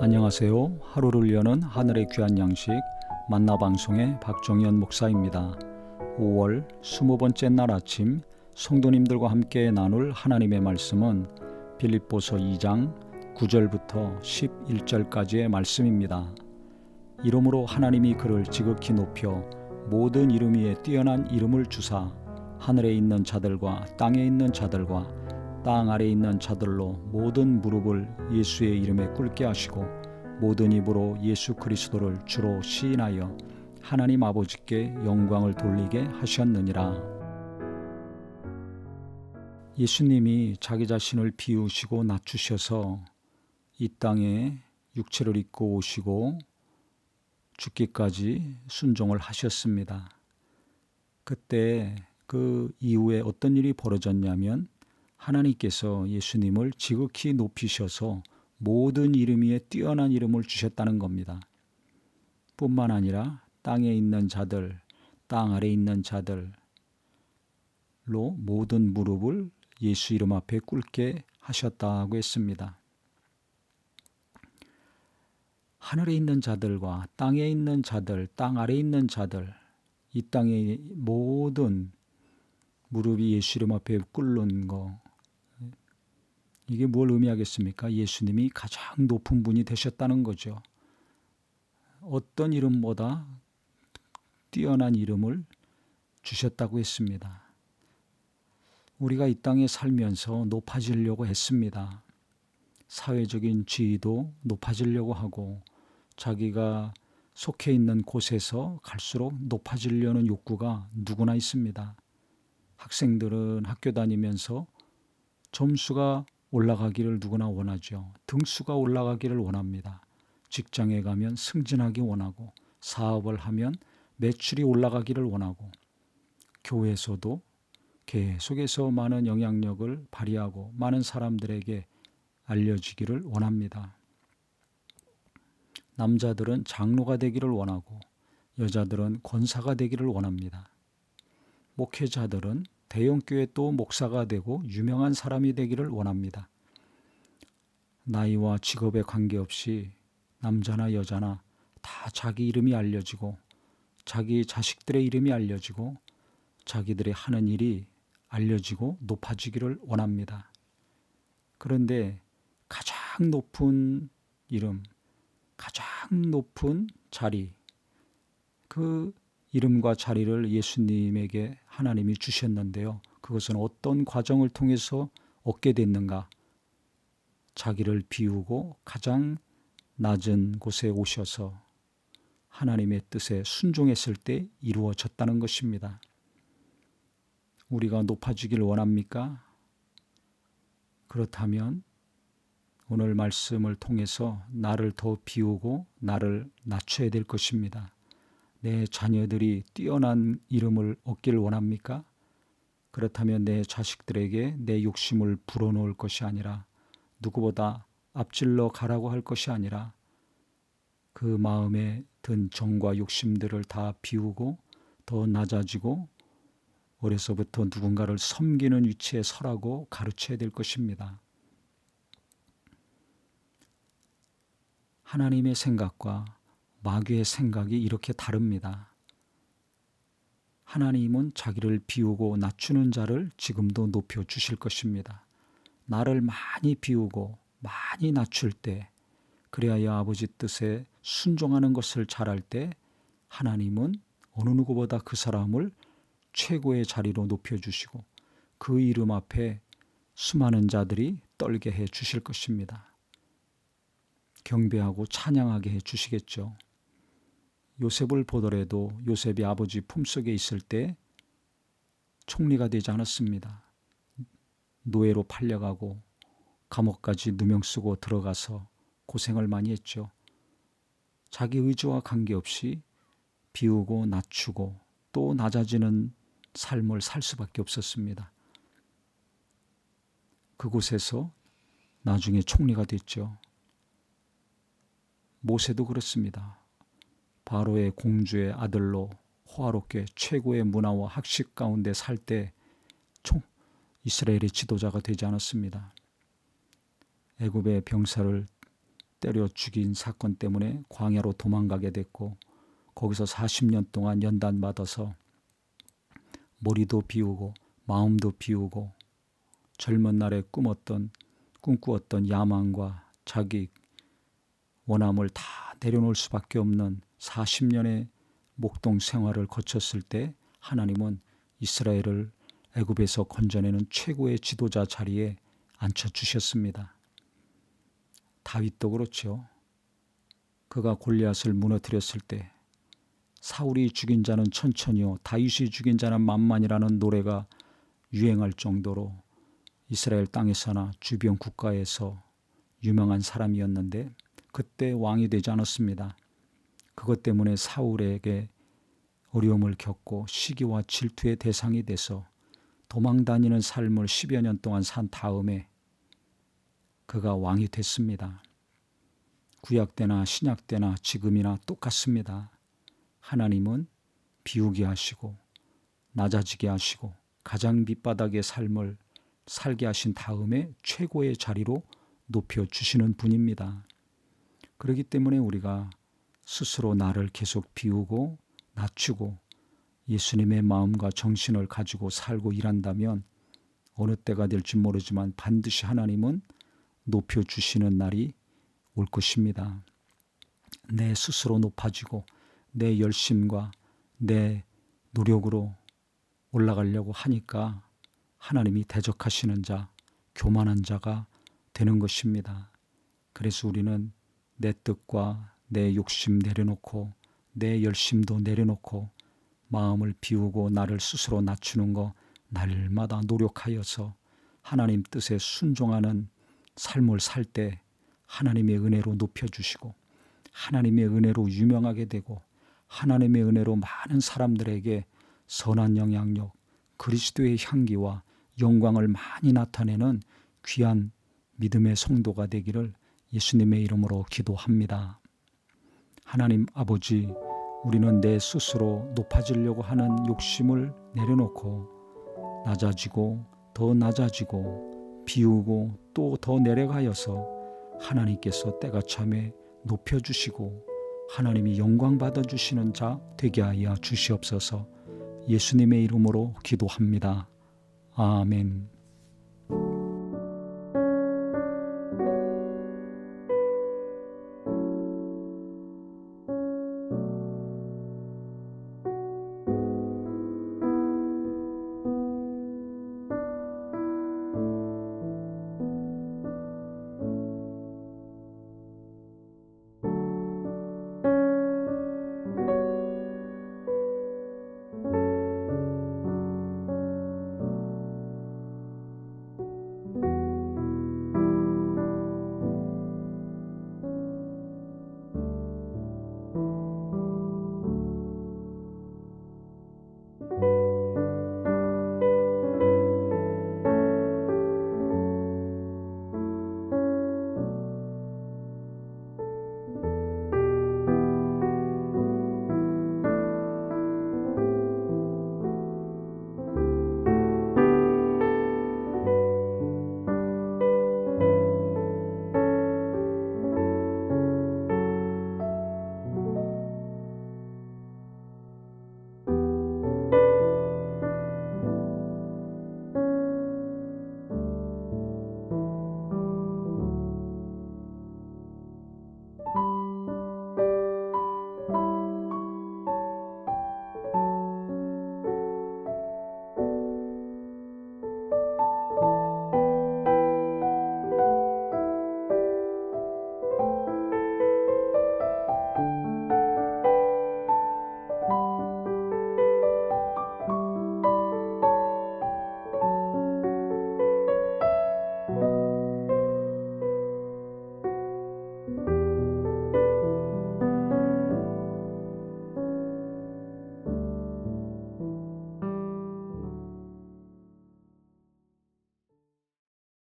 안녕하세요. 하루를 여는 하늘의 귀한 양식 만나방송의 박종현 목사입니다. 5월 20번째 날 아침 성도님들과 함께 나눌 하나님의 말씀은 빌립보서 2장 9절부터 11절까지의 말씀입니다. 이러므로 하나님이 그를 지극히 높여 모든 이름 위에 뛰어난 이름을 주사 하늘에 있는 자들과 땅에 있는 자들과 땅 아래에 있는 자들로 모든 무릎을 예수의 이름에 꿇게 하시고 모든 입으로 예수 그리스도를 주로 시인하여 하나님 아버지께 영광을 돌리게 하셨느니라. 예수님이 자기 자신을 비우시고 낮추셔서 이 땅에 육체를 입고 오시고 죽기까지 순종을 하셨습니다. 그때 그 이후에 어떤 일이 벌어졌냐면 하나님께서 예수님을 지극히 높이셔서 모든 이름 위에 뛰어난 이름을 주셨다는 겁니다. 뿐만 아니라 땅에 있는 자들, 땅 아래에 있는 자들로 모든 무릎을 예수 이름 앞에 꿇게 하셨다고 했습니다. 하늘에 있는 자들과 땅에 있는 자들, 땅 아래에 있는 자들, 이 땅의 모든 무릎이 예수 이름 앞에 꿇는 거, 이게 뭘 의미하겠습니까? 예수님이 가장 높은 분이 되셨다는 거죠. 어떤 이름보다 뛰어난 이름을 주셨다고 했습니다. 우리가 이 땅에 살면서 높아지려고 했습니다. 사회적인 지위도 높아지려고 하고 자기가 속해 있는 곳에서 갈수록 높아지려는 욕구가 누구나 있습니다. 학생들은 학교 다니면서 점수가 올라가기를 누구나 원하죠. 등수가 올라가기를 원합니다. 직장에 가면 승진하기 원하고 사업을 하면 매출이 올라가기를 원하고 교회에서도 계속해서 많은 영향력을 발휘하고 많은 사람들에게 알려지기를 원합니다. 남자들은 장로가 되기를 원하고 여자들은 권사가 되기를 원합니다. 목회자들은 대형교회 또 목사가 되고 유명한 사람이 되기를 원합니다. 나이와 직업에 관계없이 남자나 여자나 다 자기 이름이 알려지고 자기 자식들의 이름이 알려지고 자기들이 하는 일이 알려지고 높아지기를 원합니다. 그런데 가장 높은 이름, 가장 높은 자리, 그 이름과 자리를 예수님에게 하나님이 주셨는데요. 그것은 어떤 과정을 통해서 얻게 됐는가? 자기를 비우고 가장 낮은 곳에 오셔서 하나님의 뜻에 순종했을 때 이루어졌다는 것입니다. 우리가 높아지길 원합니까? 그렇다면 오늘 말씀을 통해서 나를 더 비우고 나를 낮춰야 될 것입니다. 내 자녀들이 뛰어난 이름을 얻기를 원합니까? 그렇다면 내 자식들에게 내 욕심을 불어넣을 것이 아니라 누구보다 앞질러 가라고 할 것이 아니라 그 마음에 든 정과 욕심들을 다 비우고 더 낮아지고 어려서부터 누군가를 섬기는 위치에 서라고 가르쳐야 될 것입니다. 하나님의 생각과 마귀의 생각이 이렇게 다릅니다. 하나님은 자기를 비우고 낮추는 자를 지금도 높여 주실 것입니다. 나를 많이 비우고 많이 낮출 때, 그래야 아버지 뜻에 순종하는 것을 잘할 때 하나님은 어느 누구보다 그 사람을 최고의 자리로 높여주시고 그 이름 앞에 수많은 자들이 떨게 해 주실 것입니다. 경배하고 찬양하게 해 주시겠죠. 요셉을 보더라도 요셉이 아버지 품속에 있을 때 총리가 되지 않았습니다. 노예로 팔려가고 감옥까지 누명 쓰고 들어가서 고생을 많이 했죠. 자기 의지와 관계없이 비우고 낮추고 또 낮아지는 삶을 살 수밖에 없었습니다. 그곳에서 나중에 총리가 됐죠. 모세도 그렇습니다. 바로의 공주의 아들로 호화롭게 최고의 문화와 학식 가운데 살 때 이스라엘의 지도자가 되지 않았습니다. 애굽의 병사를 때려 죽인 사건 때문에 광야로 도망가게 됐고 거기서 40년 동안 연단받아서 머리도 비우고 마음도 비우고 젊은 날에 꿈꾸었던 야망과 자기 원함을 다 내려놓을 수밖에 없는 40년의 목동 생활을 거쳤을 때 하나님은 이스라엘을 애굽에서 건져내는 최고의 지도자 자리에 앉혀주셨습니다. 다윗도 그렇죠. 그가 골리앗을 무너뜨렸을 때 사울이 죽인 자는 천천히요 다윗이 죽인 자는 만만이라는 노래가 유행할 정도로 이스라엘 땅에서나 주변 국가에서 유명한 사람이었는데 그때 왕이 되지 않았습니다. 그것 때문에 사울에게 어려움을 겪고 시기와 질투의 대상이 돼서 도망다니는 삶을 10여 년 동안 산 다음에 그가 왕이 됐습니다. 구약 때나 신약 때나 지금이나 똑같습니다. 하나님은 비우게 하시고 낮아지게 하시고 가장 밑바닥의 삶을 살게 하신 다음에 최고의 자리로 높여주시는 분입니다. 그렇기 때문에 우리가 스스로 나를 계속 비우고 낮추고 예수님의 마음과 정신을 가지고 살고 일한다면 어느 때가 될지 모르지만 반드시 하나님은 높여주시는 날이 올 것입니다. 내 스스로 높아지고 내 열심과 내 노력으로 올라가려고 하니까 하나님이 대적하시는 자, 교만한 자가 되는 것입니다. 그래서 우리는 내 뜻과 내 욕심 내려놓고 내 열심도 내려놓고 마음을 비우고 나를 스스로 낮추는 거 날마다 노력하여서 하나님 뜻에 순종하는 삶을 살 때 하나님의 은혜로 높여주시고 하나님의 은혜로 유명하게 되고 하나님의 은혜로 많은 사람들에게 선한 영향력, 그리스도의 향기와 영광을 많이 나타내는 귀한 믿음의 성도가 되기를 예수님의 이름으로 기도합니다. 하나님 아버지, 우리는 내 스스로 높아지려고 하는 욕심을 내려놓고 낮아지고 더 낮아지고 비우고 또 더 내려가여서 하나님께서 때가 참에 높여주시고 하나님이 영광 받아주시는 자 되게 하여 주시옵소서. 예수님의 이름으로 기도합니다. 아멘.